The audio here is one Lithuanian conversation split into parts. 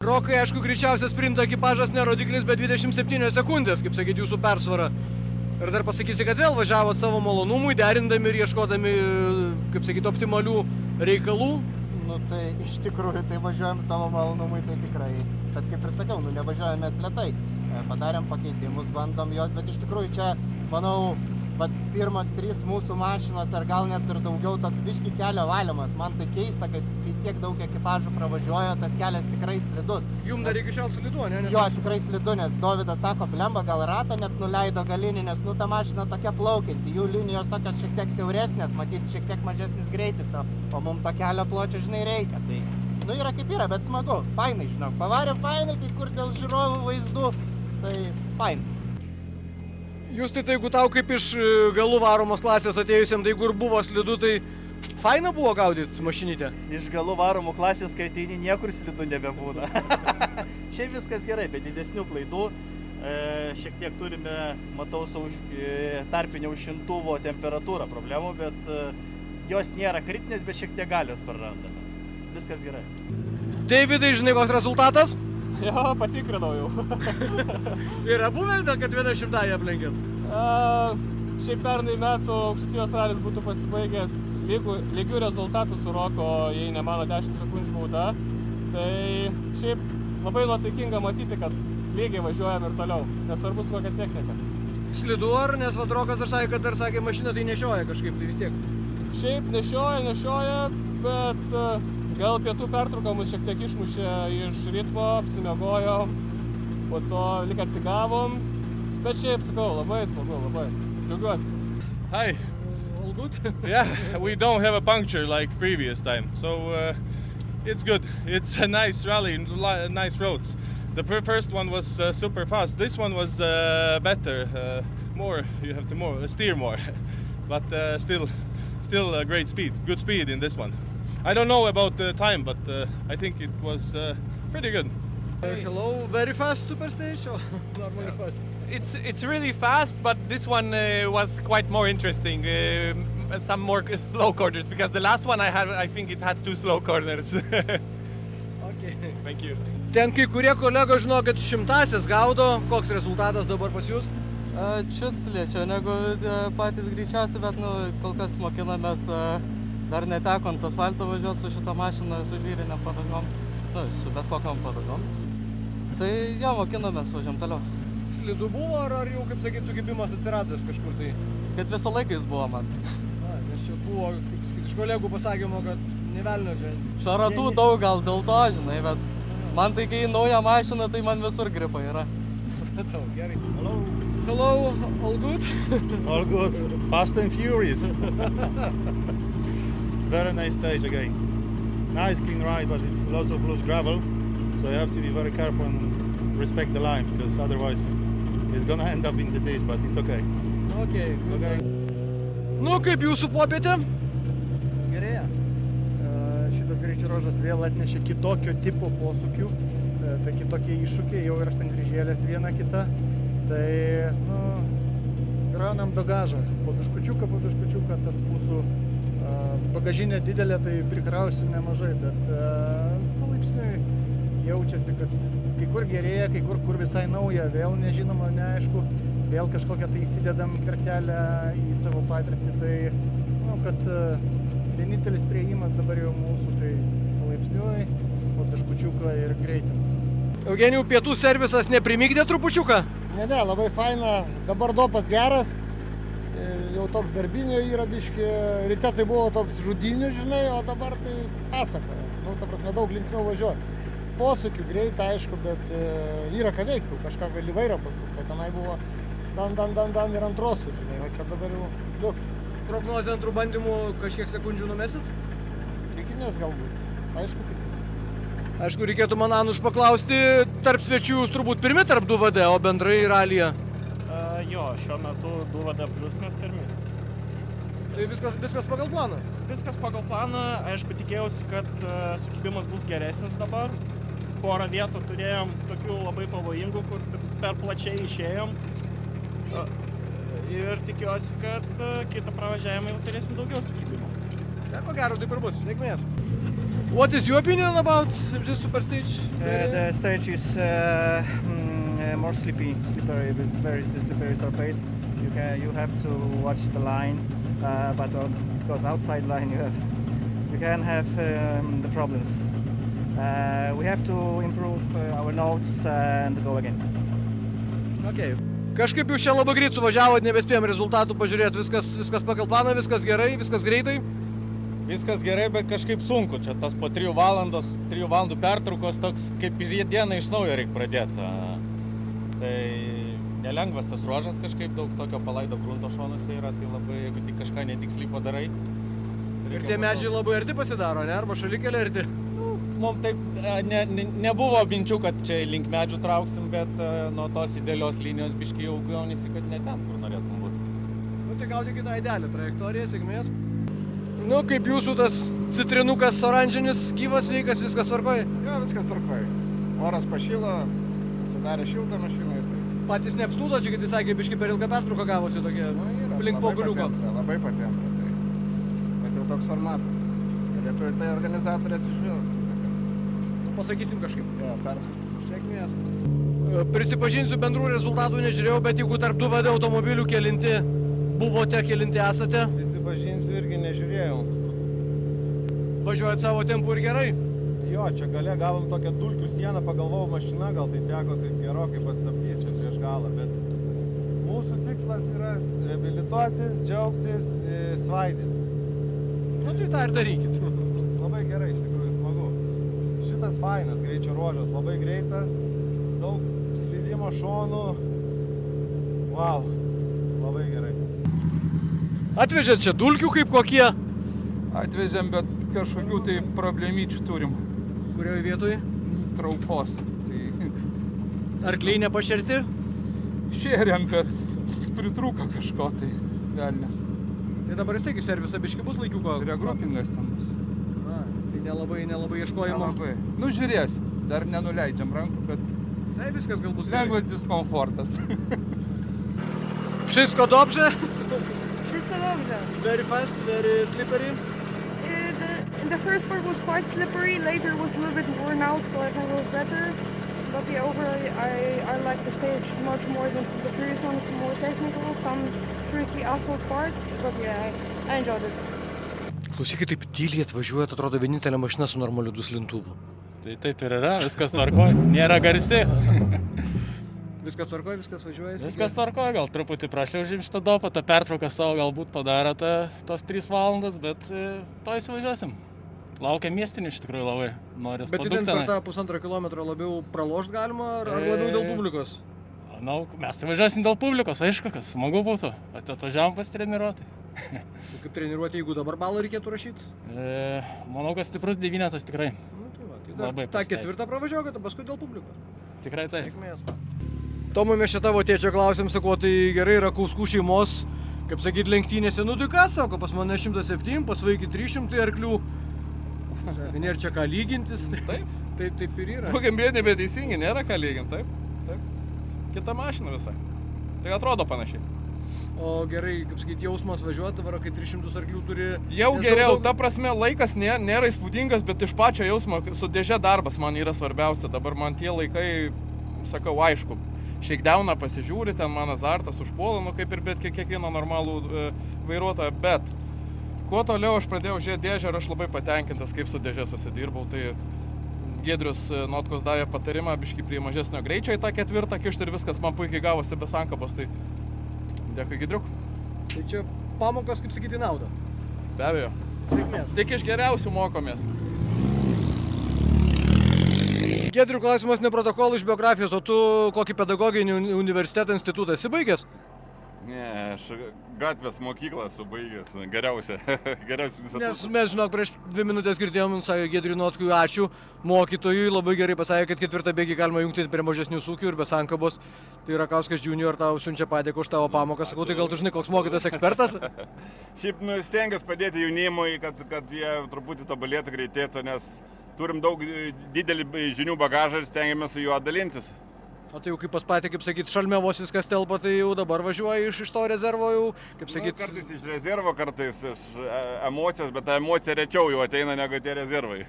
Rokai, aišku, greičiausias sprinto ekipažas ne rodiklis, bet 27 sekundės, kaip sakyti, jūsų persvara. Ir dar pasakysi, kad vėl važiavot savo malonumui, derindami ir ieškodami, kaip sakyti, optimalių reikalų. Nu tai iš tikrųjų tai važiuojam savo malonumui, tai tikrai. Bet kaip ir sakiau, nu nevažiuojam mes lėtai. Padarėm pakeitimus, bandom jos, bet iš tikrųjų čia, manau, pirmas 3 mūsų mašinos ar gal net ir daugiau toks biški kelio valymas. Man tai keista, kad kai tiek daug ekipažų pravažiuoja, tas kelias tikrai slidus. Jums dar iki šiol slidu, ne? Jo, tikrai slidu, nes Dovydas sako, blemba, gal ratą net nuleido galinį, nes nu ta mašina tokia plaukianti, jų linijos tokios šiek tiek siauresnės, matyt, šiek tiek mažesnis greitis, o mums to kelio pločio, žinai, reikia. Tai, nu yra kaip yra, bet smagu, fainai, žinok, pavarėm fainai, kai kur dėl žiūrovų vaizdų, tai fainai. Jūs tai jeigu tau kaip iš galų varomos klasės atėjusiam, tai kur buvo slidu, tai faina buvo gaudyti mašinytę? Iš galų varomų klasės, kai ateini, niekur slidu nebebūna. Šiaip viskas gerai, be didesnių klaidų. Šiek tiek turime, matau, tarpinio užšintuvo temperatūrą problemų, bet jos nėra kritinės, bet šiek tiek galios prarandame. Viskas gerai. Davidai, žinai, koks rezultatas? Jo, patikrinau jau. Yra buvę, kad 20-ąją aplenkėt? Šiaip pernai metų Aukštaitijos ralis būtų pasibaigęs lygių rezultatų su Roko, jei ne mano 10 sekundžių bauda. Tai šiaip labai nuotaikinga matyti, kad lygiai važiuojam ir toliau, nesvarbu su kokia technika. Slidu ar, nes vat Rokas dar sakė, mašina tai nešioja kažkaip, tai vis tiek. Šiaip nešioja, bet gal pietų pertrauką mus šiek tiek išmušė iš ritmo, apsimiegojom, po to lyg atsigavom, bet šiaip sakau, labai smagu, labai džiaugiuosi. Hi. All good? Yeah, we don't have a puncture like previous time, so it's good. It's a nice rally, nice roads. The first one was super fast. This one was better, more. You have to steer more, but still a great speed, good speed in this one. I don't know about the time, but I think it was pretty good. Hello, very fast super stage or normally fast? It's really fast, but this one was quite more interesting. Some more slow corners, because the last one I think it had 2 slow corners. Okay. Thank you. Ten kai kurie kolegos žino, kad 100-asias gaudo. Koks rezultatas dabar pas jūs? Čiut lėčiau negu patys greičiausi, bet kol kas mokinamės, dar neteko ant asfalto važiuoti su šitą mašiną, su žvyriniam padangom, su bet kokiam padangom. Tai jo, mokinamės, važiuojam toliau. Slidu buvo ar jau, kaip sakyt, sukibimas atsiradęs kažkur tai? Kad visą laiką jis buvo man. Nes čia buvo, kaip sakyt, iš kolegų pasakymo, kad nevelnio čia. Šaratų daug gal dėl to, žinai, bet man tai kai nauja mašina, tai man visur gripa yra. Supratau, gerai. Hello. Hello, all good? All good. Fast and furious. Very nice stage again. Nice clean ride, but it's lots of loose gravel, so you have to be very careful and respect the line, because otherwise it's gonna end up in the ditch, but it's okay. Okay, okay. Nu, kaip jūsų popietė? Gerėja. Šitas greičio ruožas vėl atnešė kitokio tipo posūkių, tai kitokie iššūkiai, jau yra sankryžėlės viena kita. Tai, kraunam bagažą, po biškučiuką, tas mūsų bagažinė didelė, tai prikrausim nemažai, bet palaipsniui jaučiasi, kad kai kur gerėja, kai kur visai nauja, vėl nežinoma, neaišku, vėl kažkokią tai įsidedam kertelę į savo patirtį, tai manau, kad vienintelis priėjimas dabar jau mūsų, tai palaipsniui, po biškučiuką ir greitint. Eugenijau, pietų servisas neprimygdė trupučiuką? Ne, labai faina, dabar dopas geras, jau toks darbinio yra biški, ryte tai buvo toks žudynių, žinai, o dabar tai pasaka, ta prasme daug linksmiau važiuoti. Posūkių greitą, aišku, bet yra ką veikti, kažką gali vairą pasukti, tenai buvo dan ir antrosių, žinai, o čia dabar jau liuks. Prognozė antrų bandymų kažkiek sekundžių numesit? Tikimės galbūt, aišku tik. Aišku, reikėtų man Anuš paklausti, tarp svečių jūs turbūt pirmi tarp 2VD, o bendrai ralyje? Jo, šiuo metu 2VD plus mes pirmi. Tai viskas pagal planą? Viskas pagal planą, aišku, tikėjausi, kad sukibimas bus geresnis dabar. Porą vietų turėjom tokių labai pavojingų, kur per plačiai išėjom. Ir tikiuosi, kad kitą pravažiavimą jau turėsim daugiau sukibimo. Ko gero, taip ir bus. Sėkmės. What is your opinion about this super stage? The stage is more slippery with very slippery surface. You have to watch the line, but because outside line you can have the problems. We have to improve our notes and go again. Okay. Kažkaip jūs čia labai greit suvažiavot, nebespėjom rezultatų pažiūrėti, viskas pagal planą, viskas gerai, viskas greitai. Viskas gerai, bet kažkaip sunku. Čia tas po 3 valandų pertraukos toks, kaip ir dieną iš naujo reikia pradėti. Tai nelengvas tas ruožas, kažkaip daug tokio palaido grunto šonuose yra, tai labai, jeigu tik kažką netiksliai padarai. Ir tie medžiai labai arti pasidaro, ne? Arba šalikelė arti. Mums taip nebuvo minčių, kad čia link medžių trauksim, bet nuo tos idealios linijos biškai jau gaunisi, kad ne ten, kur norėtum būti. Nu tai gaudykit tą idealią trajektoriją, sėkmės. Nu, kaip jūsų tas citrinukas oranžinis, gyvas, sveikas, viskas tvarkoj? Jo, viskas tvarkoj. Oras pašilo, pasidarė šiltą mašiną. Tai... Patys neapsnūdo, čia, kad jis sakė, biškai per ilgą pertrauką gavosi tokie link poguliuko. Labai patempta, tai. Bet jau toks formatas. Galėtų tai organizatoriai atsižvelgti. Pasakysim kažkaip. Jo, pertrauką. Sėkmės. Prisipažinsiu, bendrų rezultatų nežiūrėjau, bet jeigu tarp 2 VD automobilių kelinti buvote, kelinti esate? Prisipažinsiu, irgi nežiūrėjau. Važiuojat savo tempu ir gerai? Jo, čia gale gavom tokią dulkių sieną, pagalvojau mašina, gal tai teko taip gerokai pastabdyti čia prieš galą, bet mūsų tikslas yra reabilituotis, džiaugtis, svaidyti. Nu tai tą ir darykit. Labai gerai, iš tikrųjų smagu. Šitas fainas greičio ruožas, labai greitas, daug slydimo šonų. Wow, labai gerai. Atvežėt čia dulkių kaip kokie? Atvežėm, bet kažkokių tai problemyčių turim. Kurioje vietoje? Traukos. Tai... Arkliai nepašerti? Šėrėm, bet pritrūko kažko tai velnės. Tai dabar vis tiek į servisą biškį bus laikiuko? Regrupingas ten bus. Na, tai nelabai ieškojimo. Nelabai. Nu žiūrėsim, dar nenuleidžiam rankų, bet... Tai viskas gal bus lengvas diskomfortas. Wszystko dobrze? Wszystko dobrze. Very fast, very slippery. The first part was quite slippery, later was a little bit worn out, so I think it was better. But yeah, overall I like the stage much more than the previous one. It's more technical, some tricky asphalt parts, but yeah, I enjoyed it. Klausykit, taip tyliai atvažiuojat, atrodo vienintelė mašina su normaliu duslintuvu. Tai taip ir yra, viskas tvarkoj, nėra garsi. Viskas tvarkoj, viskas važiuojasi? Viskas tvarkoj, gal truputį prašliaužim šitą dopą, tą pertrauką savo galbūt padarė tos 3 valandas, bet to įsivažiuosim. Laukia miestinių iš tikrųjų labai, norės bet padukti. Bet per tą 1,5 kilometro labiau pralošt galima, ar labiau dėl publikos? Manau, mes tai važiuosim dėl publikos, aišku, kad smagu būtų, atvažiavom pasitreniruoti. Kaip treniruoti, jeigu dabar balą reikėtų rašyti? Manau, kad stiprus 9 tikrai. Nu, tai va, tą 4 pravažiuokite, paskui dėl publikos. Tikrai taip. Sėkmės. Tomai, mes čia tavo tėčio klausėm, sako, tai gerai yra Kauskų šeimos, kaip sakyt, lenktynėse, nu tai ką, sako, pas mane 107, pas vaikį 300 arklių. Nėra čia ką lygintis. Taip. Taip ir yra. Kokiam nebeteisingi, nėra ką lyginti, taip. Kita mašina visai. Tai atrodo panašiai. O gerai, kaip sakyt, jausmas važiuoti, dabar, kai 300 arklių turi... Jau geriau, ta prasme, laikas nėra įspūdingas, bet iš pačio jausmo su dėže darbas man yra svarbiausia. Dabar man tie laikai, sakau, aišku, shakedowną pasižiūri, ten man azartas užpuola, nu kaip ir bet kiekvieno normalų vairuotoją, bet kuo toliau aš pradėjau žiūrėti dėžę ir aš labai patenkintas, kaip su dėže susidirbau, tai Giedrius Notkos davė patarimą biškį prie mažesnio greičio į tą 4 kišti ir viskas man puikiai gavosi be sankabos, tai dėkui Giedriuk. Tai čia pamokos, kaip sakyti, nauda. Be abejo. Sėkmės. Tik iš geriausių mokomės. Giedrių, klausimas ne protokolų iš biografijos, o tu kokį pedagoginį universitetą institutą esi baigęs? Ne, aš gatvės mokyklą esu baigęs, geriausia visą. Nes mes, žinok, prieš 2 minutės girdėjom, sakė Giedriui Notkui, ačiū mokytojui, labai gerai pasakė, kad 4 bėgį galima jungti prie mažesnių sūkių ir be sankabos. Tai Rakauskas Junior tau siunčia padėką už tavo pamoką, sakau, tai gal tu žinai, koks mokytas ekspertas? Šiaip stengiuosi padėti jaunimui, kad jie truputį tobulėtų, greitėtų, nes turim daug didelį žinių bagažą ir stengiamės su juo dalintis. O tai jau kaip pas patį, kaip sakyt, šalme vos viskas telpa, tai jau dabar važiuoji iš to rezervo jau, kaip sakyt... Kartais iš rezervo, kartais iš emocijos, bet ta emocija rečiau jau ateina negu tie rezervai.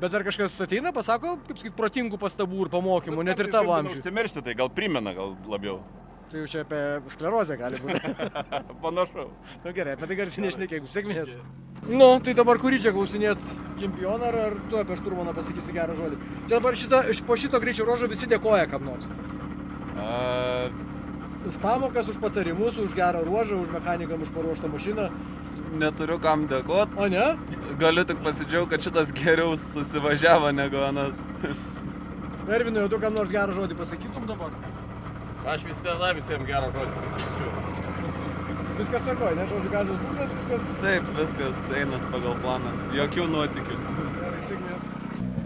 Bet ar kažkas ateina, pasako, kaip sakyt, protingų pastabų ir pamokymų, net ir tavo amžiui? Užsimiršti, tai gal primena gal labiau. Tai jau čia apie sklerozę gali būti. Panašu. Nu gerai, apie tai garsiai nešnekėk, sėkmės. Nu, tai dabar kurį čia klausinėt, čempioną ar tu apie šturmaną pasakysi gerą žodį? Čia dabar po šito greičio ruožo visi dėkoja kam nors. Už pamokas, už patarimus, už gerą ruožą, už mechanikam, už paruoštą mašiną. Neturiu kam dėkot. O ne? Galiu tik pasidžiaugti, kad šitas geriau susivažiavo negu anas. Ervinai, o tu kam nors gerą žodį pasakytum dabar? Aš visiems gerą žodį pasakyčiau. Viskas tvarkoja, ne? Žodžiu, gazos būdas, viskas... Taip, viskas einas pagal planą. Jokių nuotykių. Gerai, sėkmės.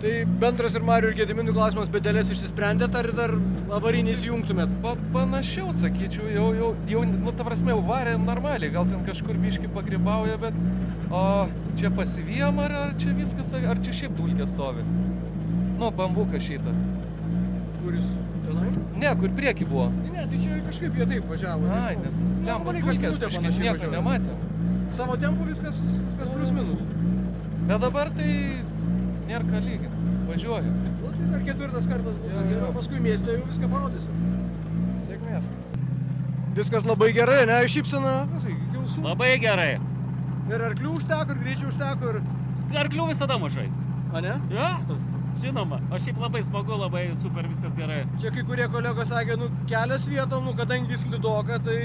Tai bendras ir Marių ir Gediminų klausimas, bet dėlės išsisprendėt ar dar avarinį įsijungtumėt? Panašiau, sakyčiau, jau, nu, ta prasme, jau varė normaliai, gal ten kažkur biškį pagribauja, bet o čia pasivyjam ar čia viskas, ar čia šiaip dulkė stovi? Nu, bambukas šitą. Kuris? Tenai? Ne, kur prieki buvo. Ne, tai čia kažkaip jie taip važiavo. Ai, nes lemba dulkės kažkaip nieko nematėm. Savo tempu viskas plius minus. Bet dabar tai nėra ką lygint, važiuoju. Nu, tai dar ketvirtas kartas bus, geriau, paskui mieste jau viską parodysim. Sėkmės. Viskas labai gerai, ne? Šypsena, jausų. Labai gerai. Ir arklių užteko, ir greičių užteko, ir... Arklių visada mažai. A ne? Ja, žinoma. O šiaip labai smagu, labai super, viskas gerai. Čia kai kurie kolegos sakė, nu, kelias vietom, nu, kadangi slidoka, tai...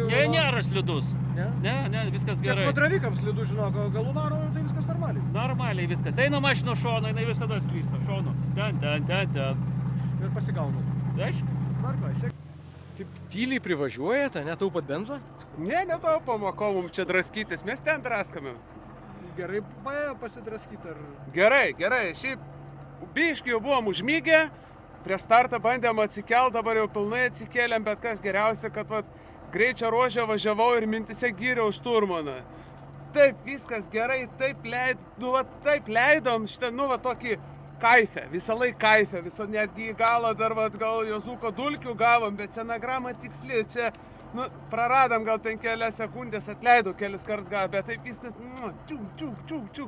Ne, nėra slidus. Ne? Ne, viskas gerai. Čia kvadravikams slidų, žinok, galų varo, tai viskas normaliai. Normaliai viskas. Eina mašino šono, jinai visada slysta šonu. Ten. Ir pasigaunu. Aišku. Tvarkoj, sėk. Taip tyliai privažiuojate, netaupat benzą? Ne, netaupom, ko mums čia draskytis, mes ten draskame. Gerai pasidraskyti ar... Gerai, šiaip biškį jau buvom užmygę, prieš startą bandėm atsikelt, dabar jau pilnai atsikėlėm, bet kas geriausia, kad vat, greičio ruožę važiavau ir mintise gyriau šturmaną. Taip, viskas gerai, taip leidom šitą, nu, va, tokį kaifę, visą laiką kaifę, visą netgi į galą dar, va, gal Jozuko dulkių gavom, bet cenograma tiksli, čia, nu, praradom gal ten kelias sekundės, atleidau kelis kart gal, bet taip viskas, čiuk.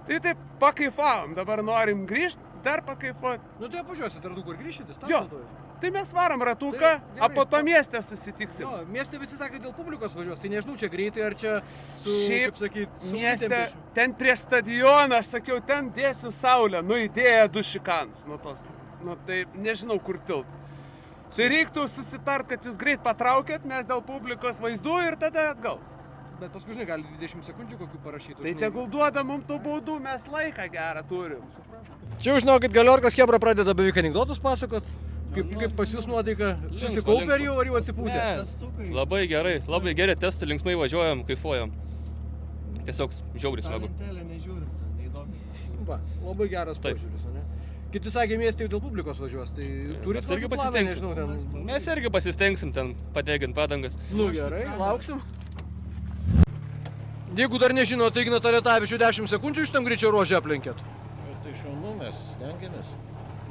Tai taip pakaifavom, dabar norim grįžti, dar pakaifuoti. Nu tai apvažiuosit ratu, kur grįžti, startuoju. Tai mes varom ratuką, o po to mieste susitiksim. Jo, mieste visi sakė, dėl publikos važiuos, tai nežinau, čia greitai ar čia su, šiaip, kaip sakyt, su mieste, ten prie stadiono, aš sakiau, ten dėsiu saulę, nu įdėję 2 šikanus, nu tai nežinau kur tilt. Tai reiktų susitart, kad jūs greit patraukėt, mes dėl publikos vaizdų ir tada atgal. Bet paskui, žinai, gali 20 sekundžių kokių parašyti. Tai tegul duoda mums tų baudų, mes laiką gerą turim. Čia, žinokit, Galiorkos Chebra pradeda beveik anekdotus pasakot. Kaip pas jūs nuotaika? Susikaupė ar jau atsipūtė? Labai gerai, testai, linksmai važiuojam, kaifuojam. Tiesiog žiauriai smagu. Va, labai geras požiūris, ne? Kiti sakė, mieste jau dėl publikos važiuos, tai turit kokį planą, nežinau, ten... Mes irgi pasistengsim ten padegint padangas. Nu gerai, lauksim. Jeigu dar nežinot, tai Ignatą Letavičių 10 sekundžių iš tam greičio ruožę aplenkėt. Tai šaunu, mes stengiamės.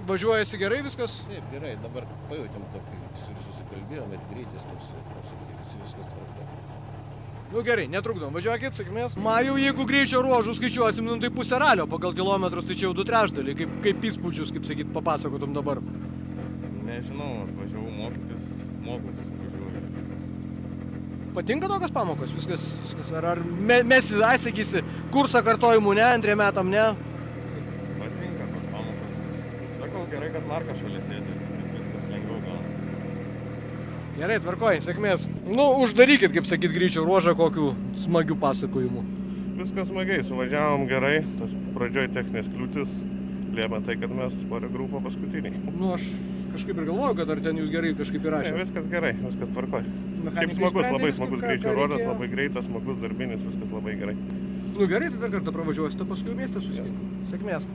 Važiuojasi gerai viskas? Taip, gerai, dabar pajutėm tokį ir susikalbėjom ir greitis toks, viskas tvarko. Nu gerai, netrukdom, važiuokit, sėkmės. Majau, jeigu greičio ruožų skaičiuosim, nu tai pusę ralio pagal kilometrus, tai čia jau 2/3, kaip įspūdžius, kaip sakyt, papasakotum dabar. Nežinau, atvažiavau mokytis, mokus. Patinka tokios pamokos, viskas, ar mesi, sakysi, kursą kartojimų ne, 2 metam ne? Patinka tos pamokos. Sakau, gerai, kad Markas šalia sėdi, taip viskas lengviau gal. Gerai, tvarkoj, sėkmės. Nu, uždarykit, kaip sakyt, greičio ruožą kokių smagių pasakojimų. Viskas smagiai, suvažiavom gerai, tas pradžioj techninės kliūtis lėmė tai, kad mes sporto grupo paskutiniai. Nu, aš kažkaip ir galvoju, kad ar ten jūs gerai kažkaip įrašė. Ne, viskas gerai, viskas tvarkoj. Šiaip smagus, labai smagus greičio ruožas, labai greitas, smagus darbinis, viskas labai gerai. Nu gerai, tai dar kartą pravažiuosite, paskui mieste susitinkim. Sėkmės.